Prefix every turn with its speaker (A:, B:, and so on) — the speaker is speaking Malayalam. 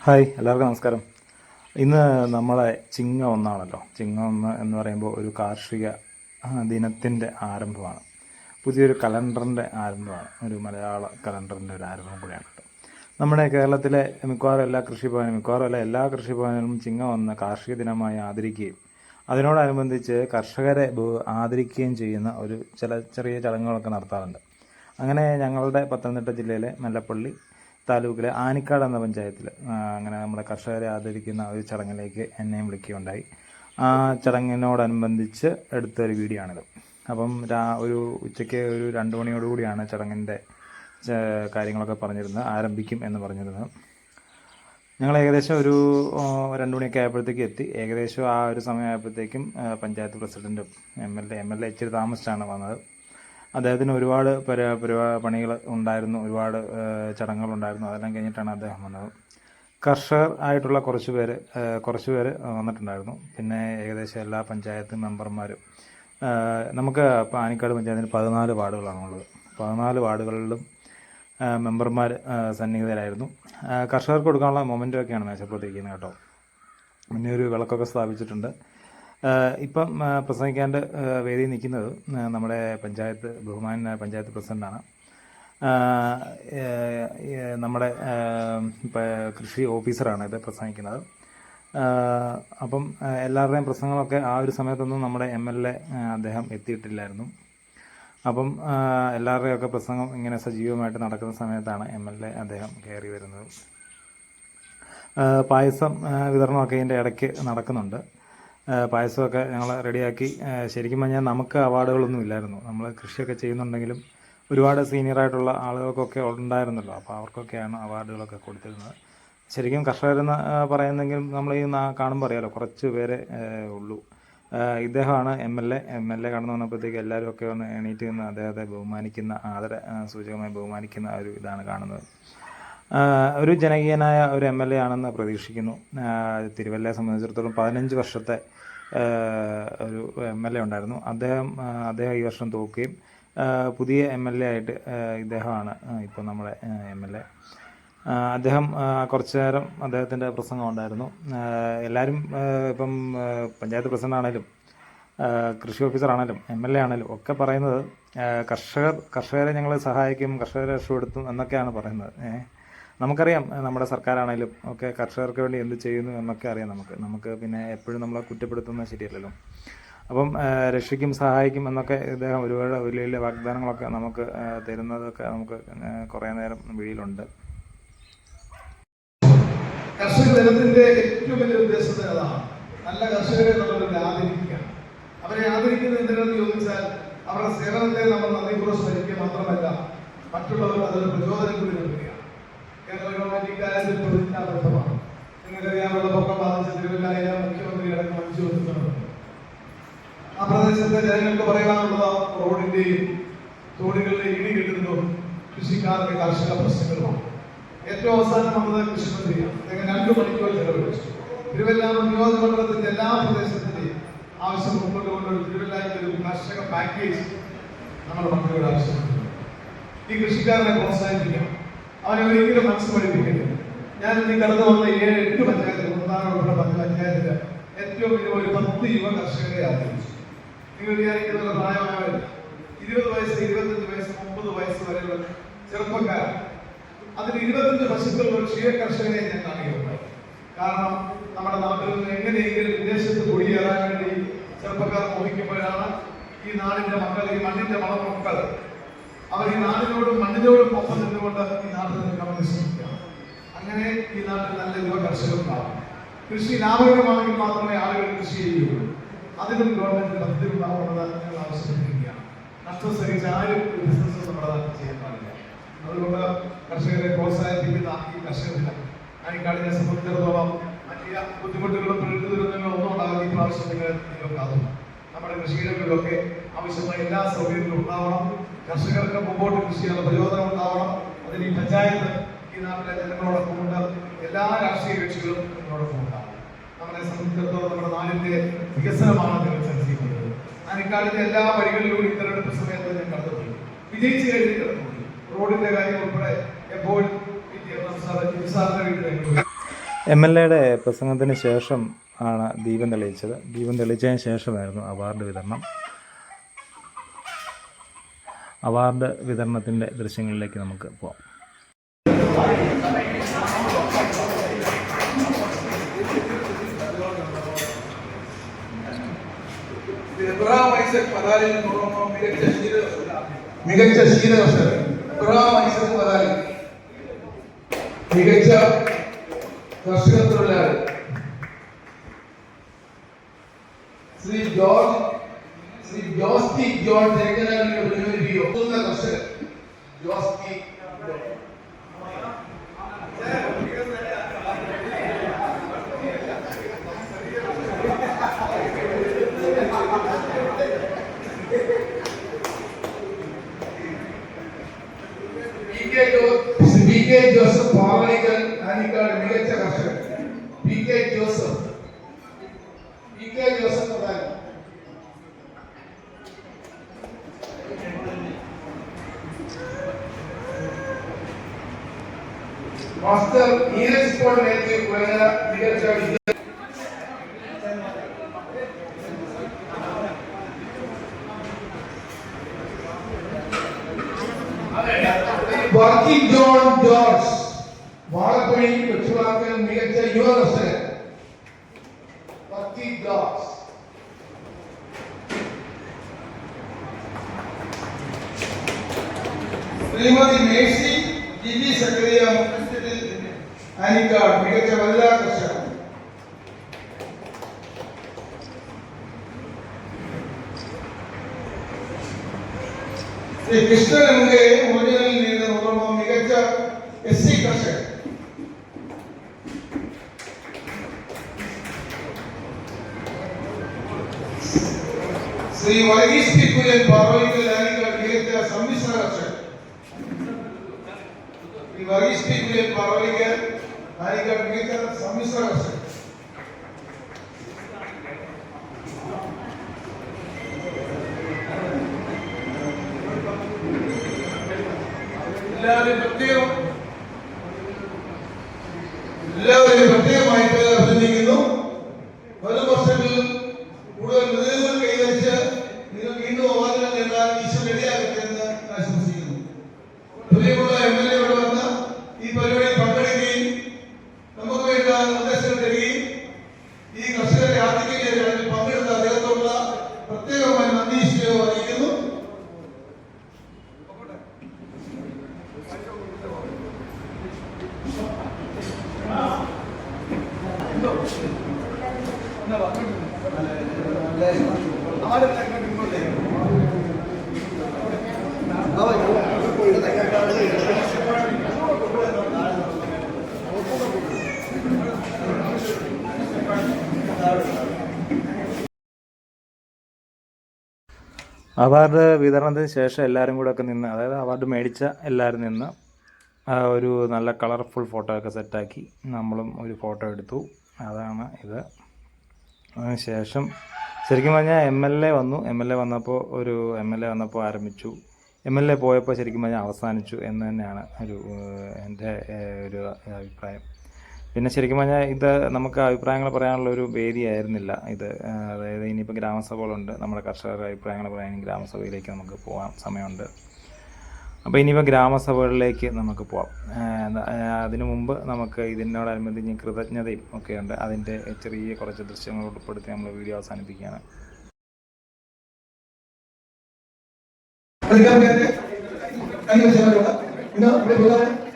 A: ഹായ്, എല്ലാവർക്കും നമസ്കാരം. ഇന്ന് നമ്മളെ ചിങ്ങം ഒന്നാണല്ലോ. ചിങ്ങം ഒന്ന് എന്ന് പറയുമ്പോൾ ഒരു കാർഷിക ദിനത്തിൻ്റെ ആരംഭമാണ്. പുതിയൊരു കലണ്ടറിൻ്റെ ആരംഭമാണ്. ഒരു മലയാള കലണ്ടറിൻ്റെ ഒരു ആരംഭം കൂടിയാണ് കേട്ടോ. നമ്മുടെ കേരളത്തിലെ മിക്കവാറും എല്ലാ കൃഷിഭവനിലും ചിങ്ങം ഒന്ന് കാർഷിക ദിനമായി ആദരിക്കുകയും അതിനോടനുബന്ധിച്ച് കർഷകരെ ആദരിക്കുകയും ചെയ്യുന്ന ഒരു ചെറിയ ചടങ്ങുകളൊക്കെ നടത്താറുണ്ട്. അങ്ങനെ ഞങ്ങളുടെ പത്തനംതിട്ട ജില്ലയിലെ മല്ലപ്പള്ളി താലൂക്കിലെ ആനിക്കാട് എന്ന പഞ്ചായത്തിൽ അങ്ങനെ നമ്മുടെ കർഷകരെ ആദരിക്കുന്ന ഒരു ചടങ്ങിലേക്ക് എന്നെയും വിളിക്കുകയുണ്ടായി. ആ ചടങ്ങിനോടനുബന്ധിച്ച് എടുത്തൊരു വീഡിയോ ആണിത്. അപ്പം ഒരു ഉച്ചയ്ക്ക് ഒരു 2 മണിയോടുകൂടിയാണ് ചടങ്ങിൻ്റെ കാര്യങ്ങളൊക്കെ ആരംഭിക്കും എന്ന് പറഞ്ഞിരുന്നത്. ഞങ്ങൾ ഏകദേശം ഒരു 2 മണിയൊക്കെ ആയപ്പോഴത്തേക്ക് എത്തി. ഏകദേശം ആ ഒരു സമയമായപ്പോഴത്തേക്കും പഞ്ചായത്ത് പ്രസിഡൻറ്റും എം എൽ എ ഇച്ചിരി താമസിച്ചാണ് വന്നത്. അദ്ദേഹത്തിന് ഒരുപാട് പണികൾ ഉണ്ടായിരുന്നു, ഒരുപാട് ചടങ്ങുകളുണ്ടായിരുന്നു. അതെല്ലാം കഴിഞ്ഞിട്ടാണ് അദ്ദേഹം വന്നത്. കർഷകർ ആയിട്ടുള്ള കുറച്ച് പേര് വന്നിട്ടുണ്ടായിരുന്നു. പിന്നെ ഏകദേശം എല്ലാ പഞ്ചായത്ത് മെമ്പർമാരും നമുക്ക് ആനിക്കാട് പഞ്ചായത്തിന് 14 വാർഡുകളാണുള്ളത്. 14 വാർഡുകളിലും മെമ്പർമാർ സന്നിഹിതരായിരുന്നു. കർഷകർക്ക് കൊടുക്കാനുള്ള മൊമെൻ്റൊക്കെയാണ് മേശപ്പുറത്തിരിക്കുന്നത് കേട്ടോ. പിന്നെ ഒരു വിളക്കൊക്കെ സ്ഥാപിച്ചിട്ടുണ്ട്. ഇപ്പം പ്രസംഗിക്കാണ്ട് വേദിയിൽ നിൽക്കുന്നത് നമ്മുടെ ബഹുമാനായ പഞ്ചായത്ത് പ്രസിഡൻ്റാണ്. നമ്മുടെ കൃഷി ഓഫീസറാണ് ഇത് പ്രസംഗിക്കുന്നത്. അപ്പം എല്ലാവരുടെയും പ്രസംഗങ്ങളൊക്കെ ആ ഒരു സമയത്തൊന്നും നമ്മുടെ MLA അദ്ദേഹം എത്തിയിട്ടില്ലായിരുന്നു. അപ്പം എല്ലാവരുടെയൊക്കെ പ്രസംഗം ഇങ്ങനെ സജീവമായിട്ട് നടക്കുന്ന സമയത്താണ് MLA അദ്ദേഹം കയറി വരുന്നത്. പായസം വിതരണമൊക്കെ ഇതിൻ്റെ ഇടയ്ക്ക് നടക്കുന്നുണ്ട്. പായസമൊക്കെ ഞങ്ങൾ റെഡിയാക്കി. ശരിക്കും പറഞ്ഞാൽ നമുക്ക് അവാർഡുകളൊന്നും ഇല്ലായിരുന്നു. നമ്മൾ കൃഷിയൊക്കെ ചെയ്യുന്നുണ്ടെങ്കിലും ഒരുപാട് സീനിയറായിട്ടുള്ള ആളുകൾക്കൊക്കെ ഉണ്ടായിരുന്നല്ലോ. അപ്പോൾ അവർക്കൊക്കെയാണ് അവാർഡുകളൊക്കെ കൊടുത്തിരുന്നത്. ശരിക്കും കർഷകരെന്ന് പറയുന്നെങ്കിലും നമ്മൾ ഈ കാണുമ്പോൾ അറിയാമല്ലോ, കുറച്ച് പേരെ ഉള്ളൂ. ഇദ്ദേഹമാണ് MLA കടന്നു വന്നപ്പോഴത്തേക്ക് എല്ലാവരും ഒക്കെ ഒന്ന് എണീറ്റ് നിന്ന് അദ്ദേഹത്തെ ബഹുമാനിക്കുന്ന, സൂചകമായി ബഹുമാനിക്കുന്ന ഒരു ഇതാണ് കാണുന്നത്. ഒരു ജനകീയനായ ഒരു MLA ആണെന്ന് പ്രതീക്ഷിക്കുന്നു. തിരുവല്ലയെ സംബന്ധിച്ചിടത്തോളം 15 വർഷത്തെ ഒരു MLA ഉണ്ടായിരുന്നു. അദ്ദേഹം ഈ വർഷം തോക്കുകയും പുതിയ MLA ആയിട്ട് ഇദ്ദേഹമാണ് ഇപ്പോൾ നമ്മുടെ MLA. അദ്ദേഹം കുറച്ചു നേരം അദ്ദേഹത്തിൻ്റെ പ്രസംഗം ഉണ്ടായിരുന്നു. എല്ലാവരും ഇപ്പം പഞ്ചായത്ത് പ്രസിഡന്റ് ആണെങ്കിലും കൃഷി ഓഫീസറാണേലും MLA ആണേലും ഒക്കെ പറയുന്നത് കർഷകരെ ഞങ്ങൾ സഹായിക്കും, കർഷകരെ രക്ഷപ്പെടുത്തും എന്നൊക്കെയാണ് പറയുന്നത്. നമുക്കറിയാം, നമ്മുടെ സർക്കാരാണേലും ഒക്കെ കർഷകർക്ക് വേണ്ടി എന്ത് ചെയ്യുന്നു എന്നൊക്കെ അറിയാം. നമുക്ക് പിന്നെ എപ്പോഴും നമ്മളെ കുറ്റപ്പെടുത്തുന്നത് ശരിയല്ലല്ലോ. അപ്പം രക്ഷിക്കും, സഹായിക്കും എന്നൊക്കെ ഇദ്ദേഹം ഒരുപാട് വലിയ വാഗ്ദാനങ്ങളൊക്കെ നമുക്ക് തരുന്നതൊക്കെ നമുക്ക് കുറേ നേരം വീട്ടിലുണ്ട്.
B: കർഷക ദിനത്തിന്റെ ഏറ്റവും വലിയ ഉദ്ദേശം അതാണ്. നല്ല കർഷകരെ നമ്മൾ ആദരിക്കുക. അവരെ ആദരിക്കുന്നത് എന്തിനാണെന്ന് ചോദിച്ചാൽ അവരുടെ സേവനത്തെ നമ്മൾ നന്ദിപൂർവ്വം സ്മരിക്കുക മാത്രമല്ല, മറ്റുള്ളവർ അതൊരു പ്രചോദനം കൂടി നൽകുകയാണ്. കേരള ഗവൺമെന്റ് ഇക്കാര്യത്തിൽ പ്രതിജ്ഞാബദ്ധമാണ്. നിങ്ങൾക്കറിയാം, വെള്ളപ്പൊക്കം ബാധിച്ച തിരുവല്ലായ മുഖ്യമന്ത്രി അടക്കം 5 ദിവസമാണ്. ആ പ്രദേശത്തെ ജനങ്ങൾക്ക് പറയാനുള്ളത് റോഡിന്റെയും തോടുകളുടെയും ഇടി കിട്ടുന്നതും കൃഷിക്കാരുടെ കാർഷിക പ്രശ്നങ്ങളുമാണ്. ഏറ്റവും അവസാനം വന്നത് കൃഷിമന്ത്രിയാണ്. അദ്ദേഹം 2 മണിക്കൂർ ചെലവഴിച്ചു. തിരുവല്ല നിയോജകമണ്ഡലത്തിന്റെ എല്ലാ പ്രദേശത്തിന്റെയും ആവശ്യം ഉൾക്കൊണ്ടുകൊണ്ട് തിരുവല്ലയ്ക്ക് ഒരു കർഷക പാക്കേജ് നമ്മുടെ മന്ത്രിയുടെ ആവശ്യമുണ്ട്. ഈ കൃഷിക്കാരനെ പ്രോത്സാഹിപ്പിക്കണം. അവനെ ഒരിക്കലും മനസ്സ് പഠിപ്പിക്കരുത്. ഞാൻ ഇന്ന് കടന്നു വന്ന 7-8 പഞ്ചായത്തിൽ, ഉൾപ്പെട്ട പഞ്ചായത്തിൽ ഏറ്റവും വലിയ ഒരു 10 യുവ കർഷകരെ ആദരിച്ചു. നിങ്ങൾ വിചാരിക്കുന്ന പ്രായമായവരില്ല. 20 വയസ്സ്, 25 വയസ്സ്, 30 വയസ്സ് വരെയുള്ള ചെറുപ്പക്കാർ. അതിൽ 25 പശുക്കളുള്ള ക്ഷീര കർഷകരെ ഞാൻ കാണുകയുണ്ടായി. കാരണം നമ്മുടെ നാട്ടിൽ നിന്ന് എങ്ങനെയെങ്കിലും വിദേശത്ത് കുടിയേറാൻ വേണ്ടി ചെറുപ്പക്കാർ മോഹിക്കുമ്പോഴാണ് ഈ നാടിന്റെ മക്കൾ, ഈ മണ്ണിന്റെ മക്കൾ, അവർ ഈ നാടിനോടും മണ്ണിനോടും ഒപ്പം നിന്നുകൊണ്ട് ഈ നാട്ടിൽ നിന്ന് ശ്രമിക്കാം. അങ്ങനെ ഈ നാട്ടിൽ നല്ല യുവ കർഷകരുണ്ടാവും. കൃഷി ലാഭകരമാണെങ്കിൽ മാത്രമേ ആളുകൾ കൃഷി ചെയ്യുകയുള്ളൂ. അതിനും ഗവൺമെന്റ് പദ്ധതി ഉണ്ടാവുമെന്ന് ഞങ്ങൾ ആവശ്യപ്പെട്ടിരിക്കുകയാണ്. നഷ്ടം സഹിച്ച ആരും ഒരു ബിസിനസ് നമ്മുടെ നാട്ടിൽ ചെയ്യാൻ പാടില്ല. അതുകൊണ്ട് കർഷകരെ പ്രോത്സാഹിപ്പിക്കുന്ന ഈ കർഷക ദിനം ആനിക്കാടിനെ സംബന്ധിച്ചിടത്തോളം വലിയ ബുദ്ധിമുട്ടുകളും പ്രകൃതി ദുരന്തങ്ങളും ഒന്നും ഉണ്ടാകുന്ന ഈ പ്രാവശ്യം നിങ്ങൾക്ക് നമ്മുടെ കൃഷിയിടങ്ങളിലൊക്കെ ആവശ്യമായ എല്ലാ സൗകര്യങ്ങളും ഉണ്ടാവണം. കർഷകർക്ക് മുമ്പോട്ട് കൃഷി ചെയ്യാനുള്ള പ്രചോദനം ഉണ്ടാവണം. അതിന് ഈ പഞ്ചായത്ത്, ഈ നാട്ടിലെ ജനങ്ങളോടൊപ്പം ഉണ്ട്. എല്ലാ രാഷ്ട്രീയ കക്ഷികളും നമ്മളോടൊപ്പം ഉണ്ടാവും. നമ്മളെ സംബന്ധിച്ചിടത്തോളം നമ്മുടെ നാടിന്റെ വികസനമാണ് നിങ്ങൾ ചർച്ച ചെയ്യുന്നത്. ആനിക്കാടിന്റെ എല്ലാ വഴികളിലൂടെ തെരഞ്ഞെടുപ്പ് സമയത്ത് ഞാൻ കടന്നുപോയി, വിജയിച്ചു കഴിഞ്ഞ് കടന്നുപോയി. റോഡിന്റെ കാര്യം ഉൾപ്പെടെ എപ്പോഴും സാറിന്റെ വീട്ടിലേക്ക്
A: MLAയുടെ പ്രസംഗത്തിന് ശേഷം ആണ് ദീപം തെളിയിച്ചത്. ദീപം തെളിയിച്ചതിന് ശേഷമായിരുന്നു അവാർഡ് വിതരണം. അവാർഡ് വിതരണത്തിൻ്റെ ദൃശ്യങ്ങളിലേക്ക് നമുക്ക് പോകാം.
B: മികച്ച ശീലകർഷകർ മികച്ച കർഷക തൊഴിലാളി ശ്രീ ജോസ് ടി ജോൺ തെക്കനാടിന്റെ കർഷകർ ജോസ് ടി PK ജോസഫ് പാവണിക്കൽ ആനിക്കാട് മികച്ച കർഷകൻ PK ജോസഫ് പ്രധാനം മാസ്റ്റർ നീരജ് പോൾ നേതൃത്വം കുളങ്ങര മികച്ച വർക്കിംഗ് ജോൺ ജോർജ് വാഴപ്പഴി കൊച്ചുവാക്കൽ മികച്ച യുവ കർഷകൻ വർക്കിംഗ് ജോർജ് ശ്രീമതി മേഴ്സി ജിജി സക്കറിയ ആനിക്കാട് മികച്ച വനിതാ കർഷകൻ ശ്രീ കൃഷ്ണൻ മോചനയിൽ നിന്ന് മികച്ച SC കർഷകൻ ശ്രീ വർഗീസ് പി കുര്യൻ പാർവതിക്കൽ ആനിക്കാട് മികച്ച സമ്മിശ്ര കർഷകൻ ശ്രീ വർഗീസ് പി കുര്യൻ പാർവതിക്കൽ ആനിക്കാട് മികച്ച സമ്മിശ്ര കർഷകൻ എല്ലാവരെയും പ്രത്യേകമായിട്ട് അഭിനന്ദിക്കുന്നു. വരും വർഷങ്ങളിൽ കൂടുതൽ വിജയങ്ങൾ കൈവരിച്ച് നിങ്ങൾ വീണ്ടും അവാർഡുകൾ നേടാൻ ഈശ്വരൻ ഇടയാകട്ടെ എന്ന് ആശംസിക്കുന്നു. പ്രിയമുള്ള MLA ഇവിടെ വന്ന് ഈ പരിപാടിയിൽ പങ്കെടുക്കുകയും നമുക്ക് വേണ്ട നിർദ്ദേശങ്ങൾ തരികയും ഈ കർഷകരെ ആദരിക്കുകയും അതിൽ പങ്കെടുത്ത അദ്ദേഹത്തോടുള്ള പ്രത്യേകമായ നന്ദി അറിയിക്കുന്നു.
A: അവാർഡ് വിതരണത്തിന് ശേഷം എല്ലാവരും കൂടെ ഒക്കെ നിന്ന്, അതായത് അവാർഡ് മേടിച്ച എല്ലാവരും നിന്ന് ഒരു നല്ല കളർഫുൾ ഫോട്ടോ ഒക്കെ സെറ്റാക്കി നമ്മളും ഒരു ഫോട്ടോ എടുത്തു. അതാണ് ഇത്. അതിനുശേഷം ശരിക്കും പറഞ്ഞാൽ MLA വന്നു. MLA വന്നപ്പോൾ ആരംഭിച്ചു. MLA പോയപ്പോൾ ശരിക്കും പറഞ്ഞാൽ അവസാനിച്ചു എന്ന് തന്നെയാണ് എൻ്റെ ഒരു അഭിപ്രായം. പിന്നെ ശരിക്കും പറഞ്ഞാൽ ഇത് നമുക്ക് അഭിപ്രായങ്ങൾ പറയാനുള്ള ഒരു വേദിയായിരുന്നില്ല ഇത്. അതായത് ഇനിയിപ്പോൾ ഗ്രാമസഭകളുണ്ട്, നമ്മുടെ കർഷകരുടെ അഭിപ്രായങ്ങൾ പറയാനും ഗ്രാമസഭയിലേക്ക് നമുക്ക് പോകാൻ സമയമുണ്ട്. അപ്പോൾ ഇനിയിപ്പോൾ ഗ്രാമസഭകളിലേക്ക് നമുക്ക് പോകാം. അതിനു മുമ്പ് നമുക്ക് ഇതിനോടനുബന്ധിച്ച് കൃതജ്ഞതയും ഒക്കെയുണ്ട്. അതിൻ്റെ ചെറിയ കുറച്ച് ദൃശ്യങ്ങൾ ഉൾപ്പെടുത്തി നമ്മൾ വീഡിയോ അവസാനിപ്പിക്കുകയാണ്.
C: Ini